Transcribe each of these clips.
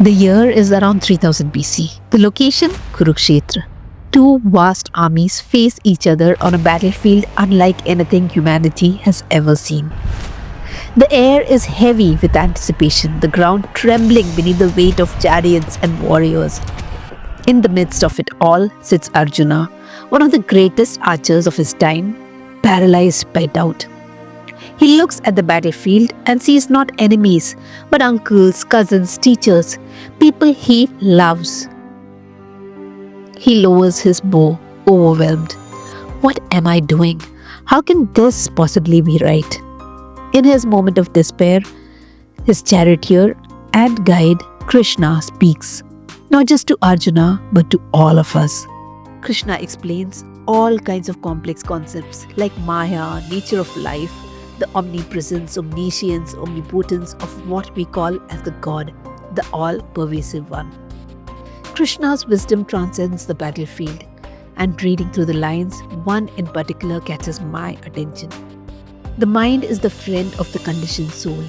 The year is around 3000 BC. The location, Kurukshetra. Two vast armies face each other on a battlefield unlike anything humanity has ever seen. The air is heavy with anticipation, the ground trembling beneath the weight of chariots and warriors. In the midst of it all sits Arjuna, one of the greatest archers of his time, paralyzed by doubt. He looks at the battlefield and sees not enemies, but uncles, cousins, teachers, people he loves. He lowers his bow, overwhelmed. What am I doing? How can this possibly be right? In his moment of despair, his charioteer and guide Krishna speaks, not just to Arjuna, but to all of us. Krishna explains all kinds of complex concepts like Maya, nature of life, the omnipresence, omniscience, omnipotence of what we call as the God, the all-pervasive one. Krishna's wisdom transcends the battlefield, and reading through the lines, one in particular catches my attention. The mind is the friend of the conditioned soul,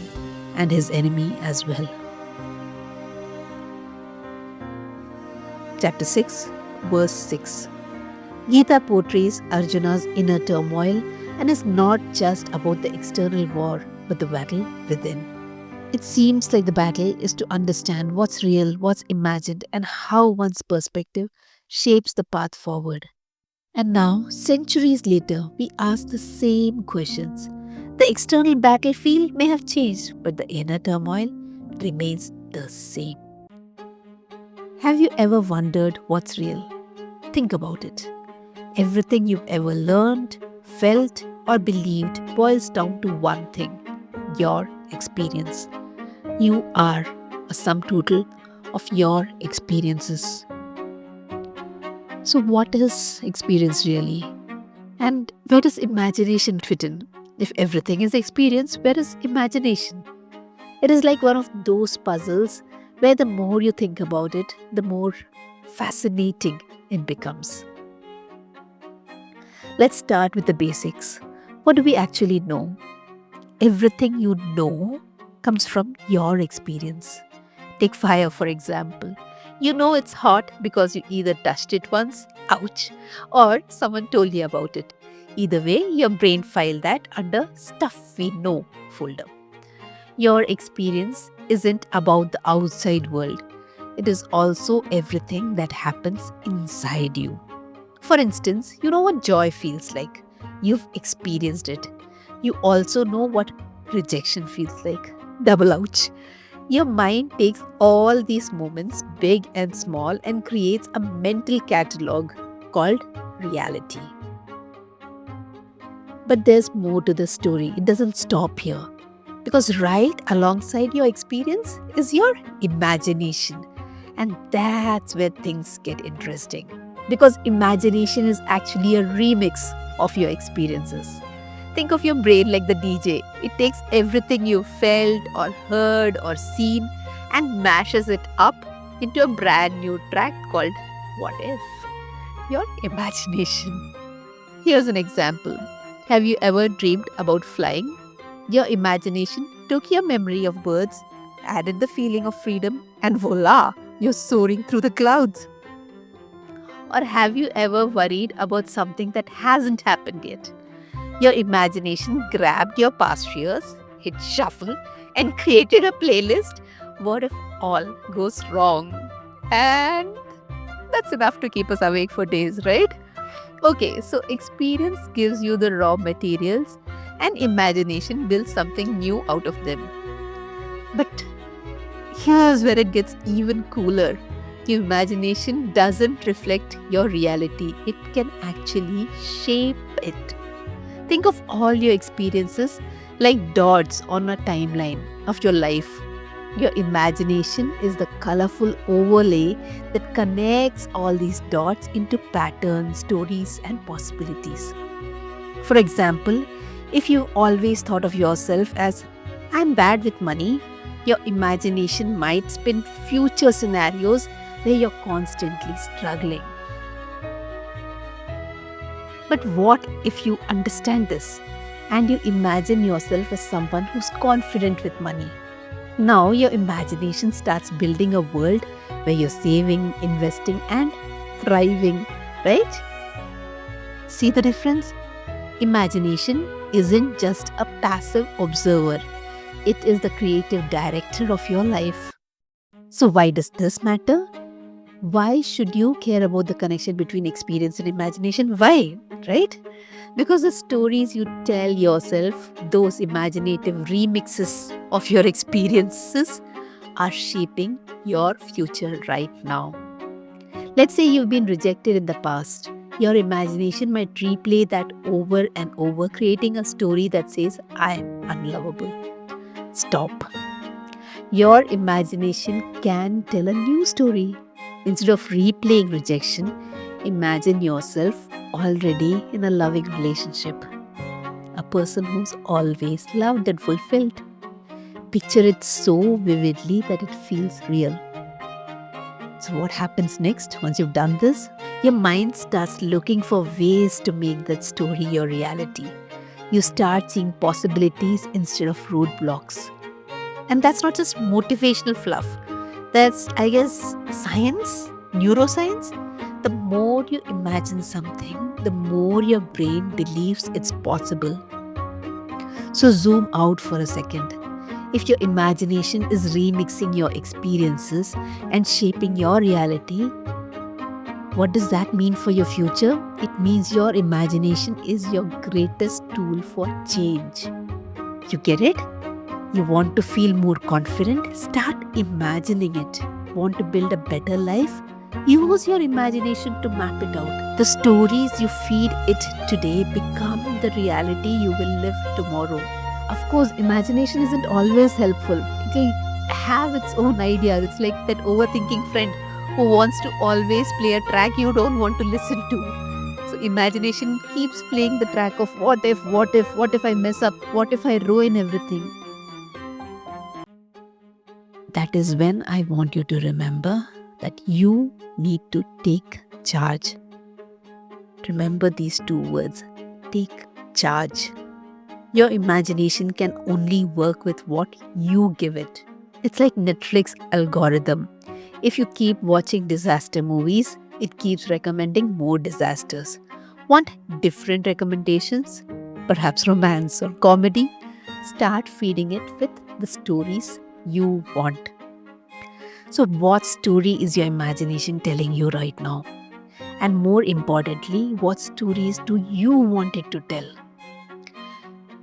and his enemy as well. Chapter 6, verse 6. Gita portrays Arjuna's inner turmoil and is not just about the external war, but the battle within. It seems like the battle is to understand what's real, what's imagined, and how one's perspective shapes the path forward. And now, centuries later, we ask the same questions. The external battlefield may have changed, but the inner turmoil remains the same. Have you ever wondered what's real? Think about it. Everything you've ever learned, felt, or believed boils down to one thing: your experience. You are a sum total of your experiences. So, what is experience really? And where does imagination fit in? If everything is experience, where is imagination? It is like one of those puzzles where the more you think about it, the more fascinating it becomes. Let's start with the basics. What do we actually know? Everything you know comes from your experience. Take fire, for example. You know it's hot because you either touched it once, ouch, or someone told you about it. Either way, your brain filed that under stuff we know folder. Your experience isn't about the outside world. It is also everything that happens inside you. For instance, you know what joy feels like. You've experienced it. You also know what rejection feels like. Double ouch. Your mind takes all these moments, big and small, and creates a mental catalog called reality. But there's more to the story. It doesn't stop here. Because right alongside your experience is your imagination. And that's where things get interesting. Because imagination is actually a remix of your experiences. Think of your brain like the DJ. It takes everything you felt or heard or seen and mashes it up into a brand new track called What If? Your imagination. Here's an example. Have you ever dreamed about flying? Your imagination took your memory of birds, added the feeling of freedom, and voila, you're soaring through the clouds. Or have you ever worried about something that hasn't happened yet? Your imagination grabbed your past fears, hit shuffle, and created a playlist. What if all goes wrong? And that's enough to keep us awake for days, right? Okay, so experience gives you the raw materials and imagination builds something new out of them. But here's where it gets even cooler. Your imagination doesn't reflect your reality. It can actually shape it. Think of all your experiences like dots on a timeline of your life. Your imagination is the colorful overlay that connects all these dots into patterns, stories, and possibilities. For example, if you always thought of yourself as, I'm bad with money, your imagination might spin future scenarios where you're constantly struggling. But what if you understand this and you imagine yourself as someone who's confident with money? Now your imagination starts building a world where you're saving, investing, and thriving, right? See the difference? Imagination isn't just a passive observer, it is the creative director of your life. So, why does this matter? Why should you care about the connection between experience and imagination? Why? Right? Because the stories you tell yourself, those imaginative remixes of your experiences, are shaping your future right now. Let's say you've been rejected in the past. Your imagination might replay that over and over, creating a story that says, I am unlovable. Stop. Your imagination can tell a new story. Instead of replaying rejection, imagine yourself already in a loving relationship. A person who's always loved and fulfilled. Picture it so vividly that it feels real. So, what happens next once you've done this? Your mind starts looking for ways to make that story your reality. You start seeing possibilities instead of roadblocks. And that's not just motivational fluff. That's, I guess, science, neuroscience. The more you imagine something, the more your brain believes it's possible. So zoom out for a second. If your imagination is remixing your experiences and shaping your reality, what does that mean for your future? It means your imagination is your greatest tool for change. You get it? You want to feel more confident? Start imagining it. Want to build a better life? Use your imagination to map it out. The stories you feed it today become the reality you will live tomorrow. Of course, imagination isn't always helpful. It will have its own ideas. It's like that overthinking friend who wants to always play a track you don't want to listen to. So imagination keeps playing the track of what if I mess up, what if I ruin everything. That is when I want you to remember that you need to take charge. Remember these two words, take charge. Your imagination can only work with what you give it. It's like Netflix algorithm. If you keep watching disaster movies, it keeps recommending more disasters. Want different recommendations? Perhaps romance or comedy? Start feeding it with the stories you want. So, what story is your imagination telling you right now? And more importantly, what stories do you want it to tell?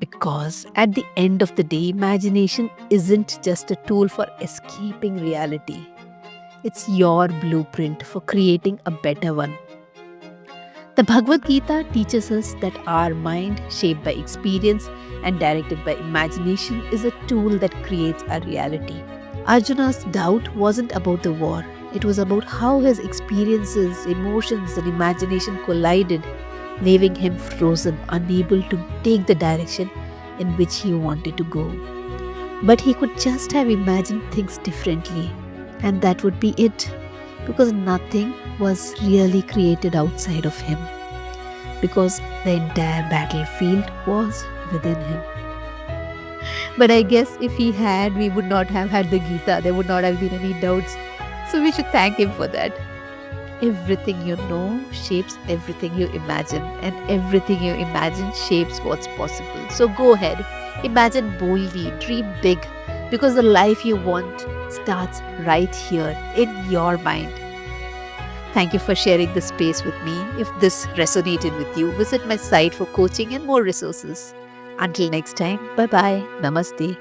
Because at the end of the day, imagination isn't just a tool for escaping reality. It's your blueprint for creating a better one. The Bhagavad Gita teaches us that our mind, shaped by experience and directed by imagination, is a tool that creates a reality. Arjuna's doubt wasn't about the war. It was about how his experiences, emotions, and imagination collided, leaving him frozen, unable to take the direction in which he wanted to go. But he could just have imagined things differently, and that would be it, because nothing was really created outside of him, because the entire battlefield was within him. But I guess if he had, we would not have had the Gita. There would not have been any doubts. So we should thank him for that. Everything you know shapes everything you imagine, and everything you imagine shapes what's possible. So go ahead, imagine boldly, dream big, because the life you want starts right here in your mind. Thank you for sharing this space with me. If this resonated with you, visit my site for coaching and more resources. Until next time, bye bye, namaste.